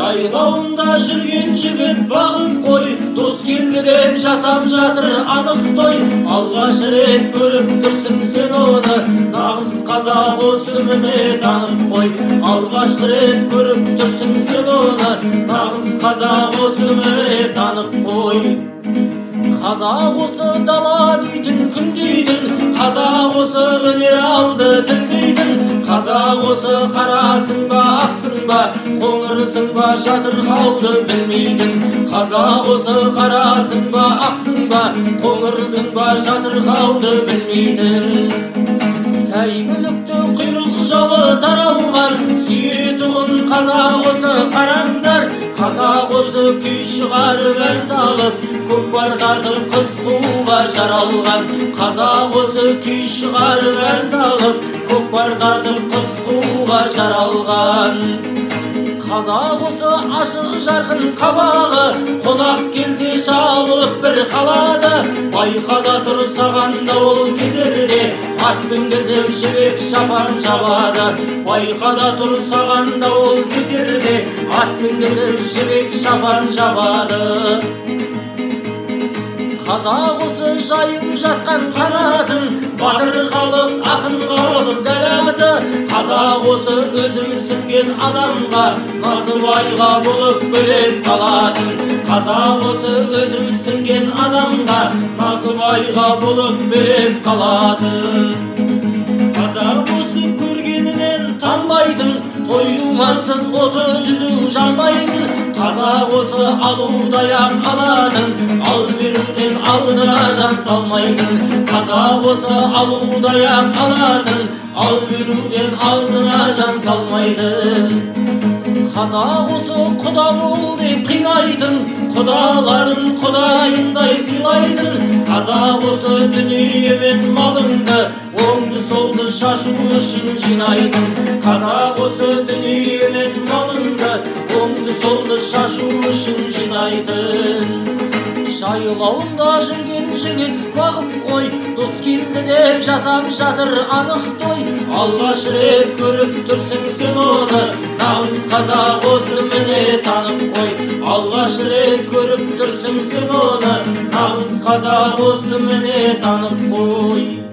Жайлауында жүрген жігіт бағып қой, дос келді деп жасап жатыр анық той. Алғаш рет көріп тұрсың сен оны, нағыз қазақ осы міне танып қой. Алғаш рет көріп тұрсың сен оны, нағыз қазақ осы міне танып қой. Қазақ осы дала дейтін, күн дейтін, қазақ осы өнер алды тіл дейтін. Қазақ осы қарасың ба, ақсың ба, қоңырсың ба, жатыр қалды білмейтін. Қазақ осы қарасың ба, ақсың ба, қоңырсың ба, жатыр қалды білмейтін. Сәйгүлікті құйрық жалы таралған, сүйетұғын қазақ осы қараңдар. Қазақ осы күй шығарып ән салып, көкпар тартып қыз қууға жаралған. Қазақ осы күй шығарып ән салып, көкпар тартып қыз қууға жаралған. Қазақ осы ашық жарқын қабағы, қонақ келсе шалып бір қалады. Байқада тұр сағанда ол кетерде, ат мінгізіп жібек шапан жабады. Байқада тұр сағанда ол кетерде, ат мінгізіп жібек шапан жабады. Қазақ осы жайып жатқан қанатын, батыр халық, ақын халық дәрәті. Қазақ осы өзімсінген адамға, насыбайға болып бөлеп қалатын. Қазақ осы өзімсінген адамға, насыбайға болып бөлеп қалатын. Қазақ осы көргенінен танбайтын, той-думансыз оты түзу жанбайтын. Қазақ осы алудай-ақ алатын, ал беруден алдына жан салмайтын. Қазақ осы алудай-ақ алатын, ал беруден алдына жан салмайтын. Қазақ осы құда бол деп қинайтын, құдаларын құдайындай сыйлайтын. Қазақ осы дүние мен малыңды, оңды солды шашу үшін жинайтын. Қазақ осы дүние мен малыңды, оңды солды шашу үшін жинайтын. Жайлауында жүрген жігіт бағып қой, дос келді деп жасап жатыр анық той. Алғаш рет көріп тұрсың сен оны, нағыз қазақ осы міне танып қой. Алғаш рет көріп тұрсың сен оны, нағыз қазақ осы міне танып қой.